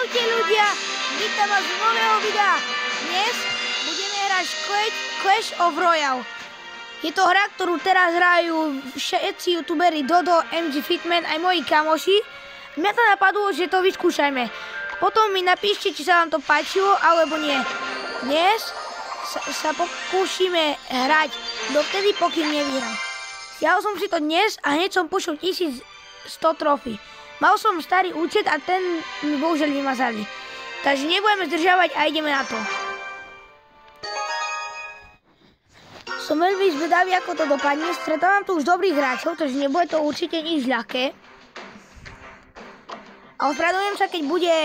Ahojte ľudia, vítam vás z nového videa. Dnes budeme hrať Clash of Royale. Je to hra, ktorú teraz hrajú všetci youtuberi, Dodo, MG Fitman, aj moji kamoši. Mňa to napadlo, že to vyskúšajme. Potom mi napíšte, či sa vám to páčilo, alebo nie. Dnes sa pokúšime hrať dovtedy, pokým nevyhrám. Stiahol som si to dnes a hneď som pušil 1100 trofí. Mal som starý účet a ten mi bohužiaľ vymazali. Takže nebudeme zdržiavať a ideme na to. Som veľmi zvedavý, ako to dopadne. Stretávam tu už dobrých hráčov, takže nebude to určite nič ľahké. A ospravedlňujem sa, keď bude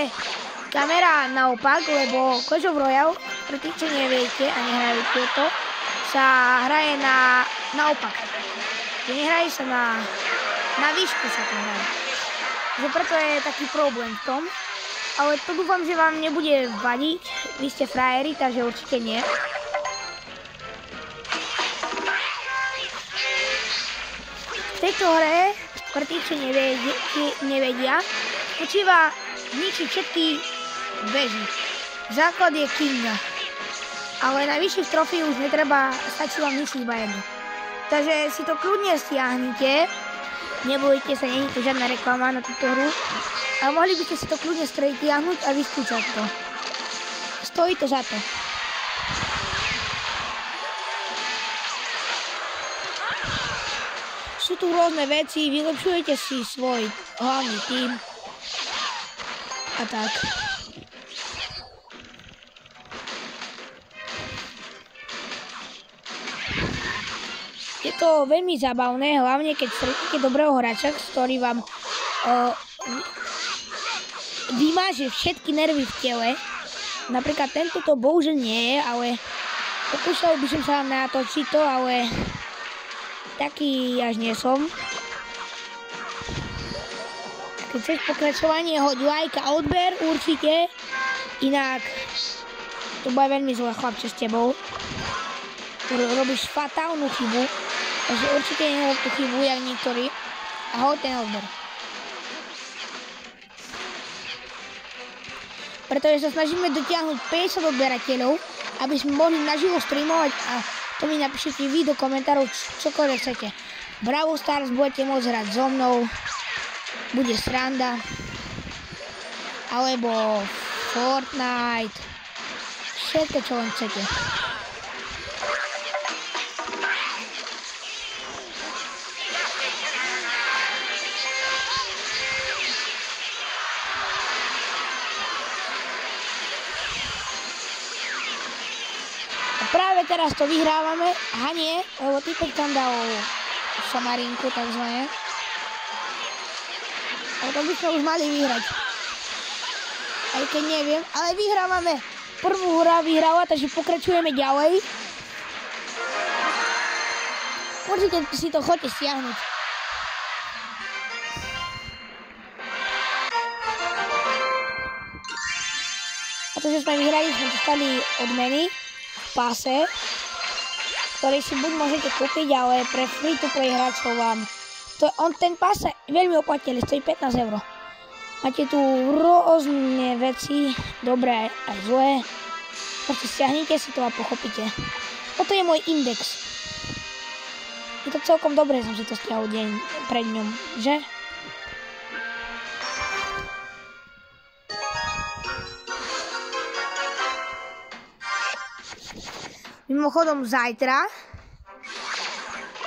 kamera naopak, lebo Clash of Royale, pre tých, čo neviete a nehrajú to, sa hraje naopak. Nehraje sa na výšku sa to hraje. Že preto je taký problém v tom, ale to dúfam, že vám nebude vadiť. Vy ste frajeri, takže určite nie. V tejto hre, pre tých, čo nevedia, spočíva zničiť všetky veži. Základ je Kinga. Ale na vyšších trofí už netreba, stačí vám ničiť iba jedno. Takže si to kľudne stiahnite. Nebojte sa, nie je to žiadna reklama na túto hru. Ale mohli by ste si to kľudne stiahnuť a vyskúšať to. Stojí to za to. Sú tu rôzne veci, vylepšujete si svoj hlavný tím. A tak. Je to veľmi zábavné, hlavne keď stretnete dobrého hráča, ktorý vám vymáže všetky nervy v tele. Napríklad tento to bohužiaľ nie je, ale pokúšal by som sa vám natočiť to, ale taký až nie som. Keď chceš pokračovanie, hoď like a odber určite, inak to bude veľmi zlé, chlapče, s tebou. Robíš fatálnu chybu. Takže určite nerob tú chybu, jak niektorí. A hoď ten odber. Pretože sa snažíme dotiahnuť 50 odberateľov, aby sme mohli naživo streamovať a to mi napíšete vy do komentárov, čokoľvek chcete. Brawl Stars budete môcť hrať so mnou. Bude sranda. Alebo Fortnite. Všetko, čo len chcete. Práve teraz to vyhrávame. Aha nie, lebo typek tam dal šamarinku takzvané. Ale to by sme už mali vyhrať. Aj keď neviem, ale vyhrávame. Prvú hra vyhráva, takže pokračujeme ďalej. Určite si to chodte stiahnuť. A to, že sme vyhrali, sme dostali odmeny páse, ktorý si buď môžete kúpiť, ale pre free-to-play hráčov vám ten pás sa veľmi oplatili, stojí 15 €. Máte tu rôzne veci, dobré aj zlé. Proste stiahnite si to a pochopíte. Toto je môj index. Je to celkom dobré, som si to stiahol deň pred ňom, že? Mimochodom zajtra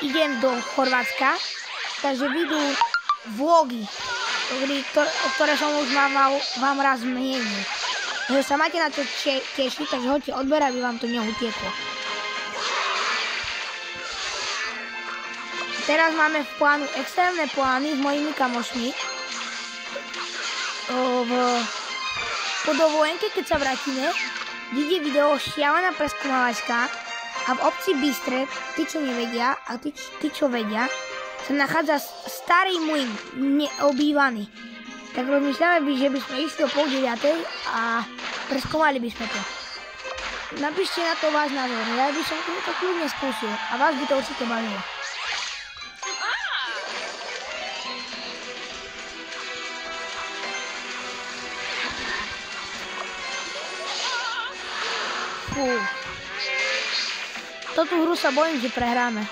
idem do Chorvátska, takže vyjdú vlogy, ktoré som už vám raz menil. Takže sa máte na to tešiť, takže hoďte odber, aby vám to neutieklo. Teraz máme v plánu extrémne plány s mojimi kamošmi. Po dovolenke, keď sa vrátime, vyjde video Šialená preskúmavačka a v obci Bystre, tí čo nevedia a tí čo vedia, sa nachádza starý mlyn, neobývaný. Tak rozmýšľame, že by sme išli do 8:30 a preskúmali by sme to. Napíšte na to váš názor, ja by som to kľudne skúsil a vás by to určite bavilo. Fú. Toto hru sa bojím, že prehráme.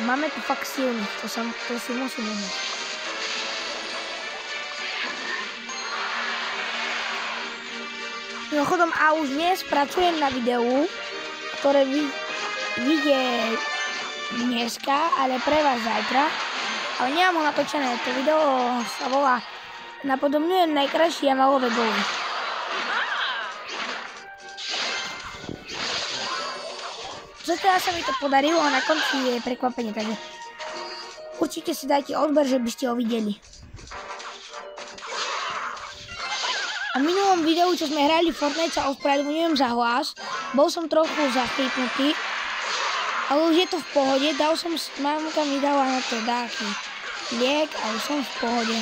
Máme tu fakt silných, to si musím uznať. Mimochodom, a už dnes pracujem na videu, ktoré vyjde dneska, ale pre vás zajtra. Ale nemám ho natočené, to video sa volá Napodobňujem najkrajší analové góly. Zatiaľ sa mi to podarilo a na konci je prekvapenie, takže určite si dajte odber, že by ste ho videli. A v minulom videu, čo sme hrali Fortnite, sa ospravedlňujem za hlas. Bol som trochu zachrypnutý, ale už je to v pohode. Mamka mi dala na to dáky liek a už som v pohode.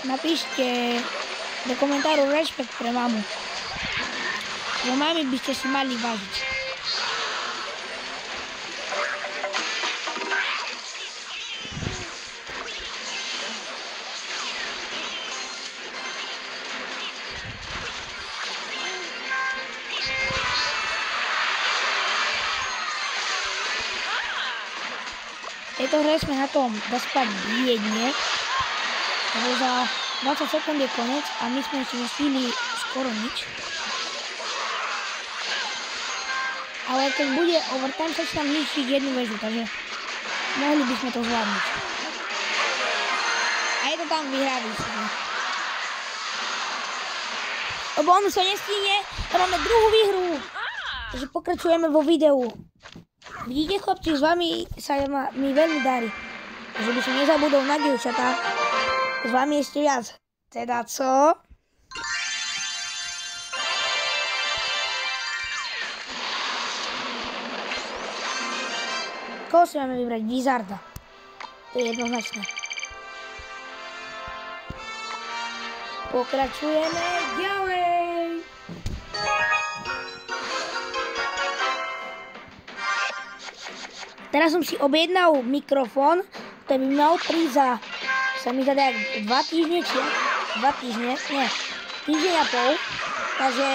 Napíšte do komentáru rešpekt pre mamu. Lebo mami by ste si mali vážiť. V tejto hre sme na tom dospať biedne, lebo za 20 sekúnd je konec a my sme ešte nestihli skoro nič. Ale keď bude overtime, sa nám ničiť jednu väžu, takže mohli by sme to zvládnuť. A je to tam vyhrávý. Lebo on sa nestihne, a máme druhú výhru. Takže pokračujeme vo videu. Vidíte, chlapci, s vami sa mi veľmi darí. Že by som nezabudol na dievčatá. S vami ešte viac. Teda co? Koho si máme vybrať? Wizarda. To je jednoznačné. Pokračujeme ďalej. Teraz som si objednal mikrofón, ktorý by mal prísť sa mi zdá 2 týždne, či 2 týždne, nie, týždeň a pol, takže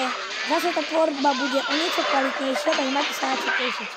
zase tá tvorba bude o niečo kvalitnejšia, takže máte sa na čo tešiť.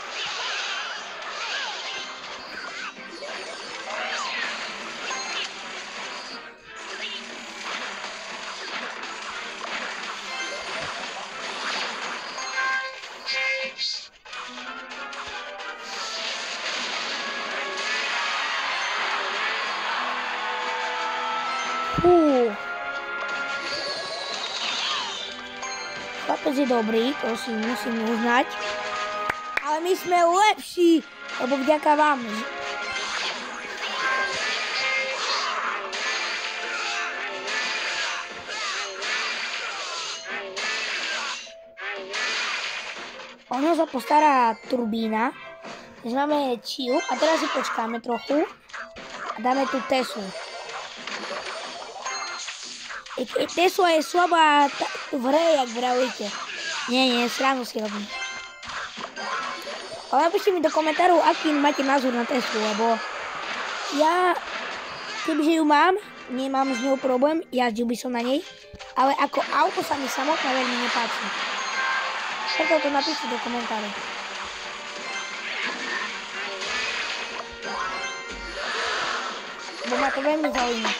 Chlapec je dobrý, to si musím uznať. Ale my sme lepší, lebo vďaka vám. Ono sa postará turbína. Takže máme chill a teraz si počkáme trochu a dáme tu Teslu. Tesla je slabá v hre, jak vravíte. Nie, srandu si robím. Ale napíšte mi do komentárov, aký máte názor na Teslu, lebo ja, kebyže ju mám, nemám s ňou problém, jazdil by som na nej, ale ako auto sa mi samotné veľmi nepáči. Preto to napíšte do komentárov. Bo ma to veľmi zaujíma.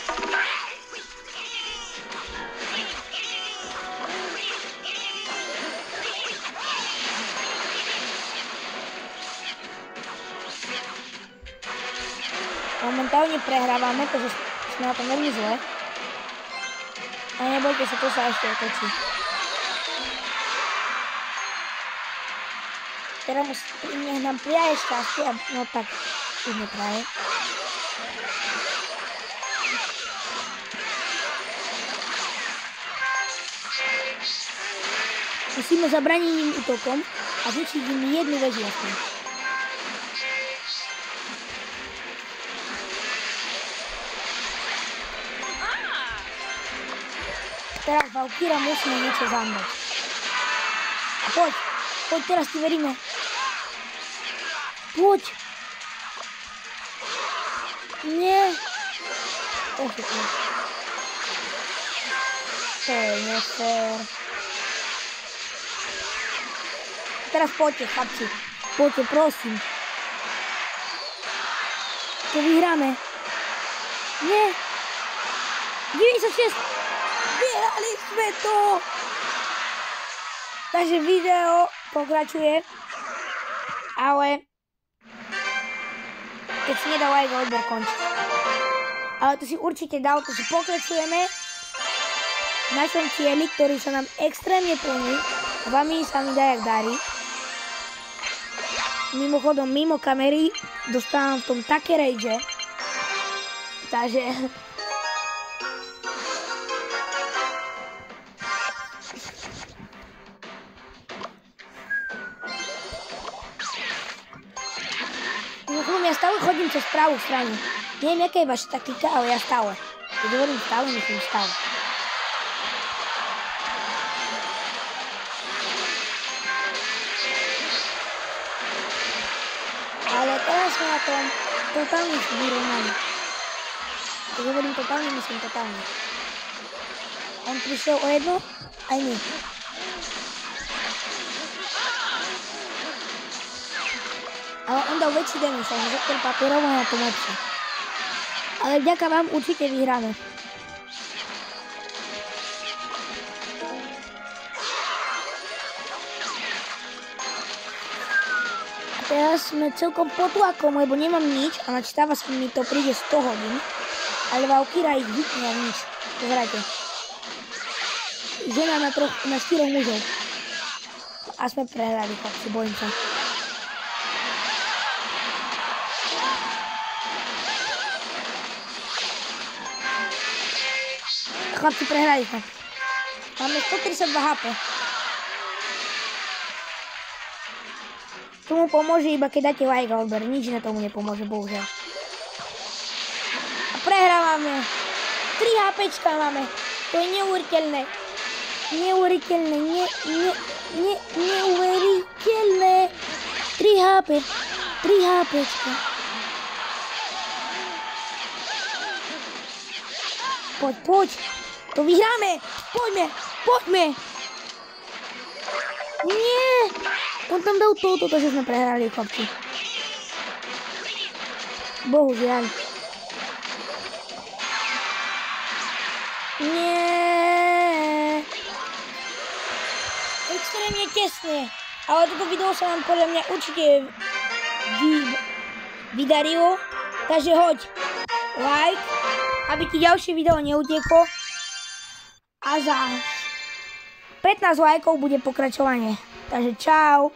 Momentálne prehrávame, takže sme na tom veľmi zle. A nebojte sa, to sa ešte otočí. Teraz nech nám priaje šťastie, no tak už nepraje. Musíme zabraniť im útokom a zničiť im jednu väžu. Teraz Valkyra musí niečo zamrieť. Poď teraz ti veríme. Poď, Nie. To je nefér. Teraz poďte, chlapci. Poďte, prosím. To vyhráme. Nie. 96. Vyhrali sme to. Takže video pokračuje. Ale keď si nedal like, odber končí. Ale to si určite dal, to si pokračujeme v našom cieli, ktorý sa nám extrémne plní. Vami sa mi dajak darí. Mimochodom, mimo kamery dostávam v tom také rage. Takže ja stále chodím cez pravú stranu. Neviem, jaká je vaša taktika, ale ja stále. Keď hovorím stále, myslím stále. Ale teraz sme na tom totálne vyrovnaní. Keď hovorím totálne, myslím totálne. On prišiel o jedno, aj my. Ale on dal väčší damage, takže ten papierovo je na tom lepšie. Ale vďaka vám určite vyhráme. A teraz sme celkom pod tlakom, lebo nemám nič a načítáva sa mi to príde 100 hodín. Ale Valkyra ich vypne a nič. Pozerajte. Žena na 4 mužov. A sme prehrali, chlapci, bojím sa. Chlapci, prehrali sme. Máme 132 HP. Tomu pomôže iba keď dáte like a odber. Nič na tomu nepomôže, bohužiaľ. A prehrávame. 3 HPčka máme. To je neuveriteľné. Neuveriteľné. Neuveriteľné. 3 HP. 3 HPčka. Poď. To vyhráme! Poďme! Nie! On tam dal toto, že sme prehrali, chlapci. Bohužiaľ. Nie! Extrémne tesne. Ale toto video sa nám podľa mňa určite vydarilo. Takže hoď like, aby ti ďalšie video neutieklo. A za 15 lajkov bude pokračovanie. Takže čau.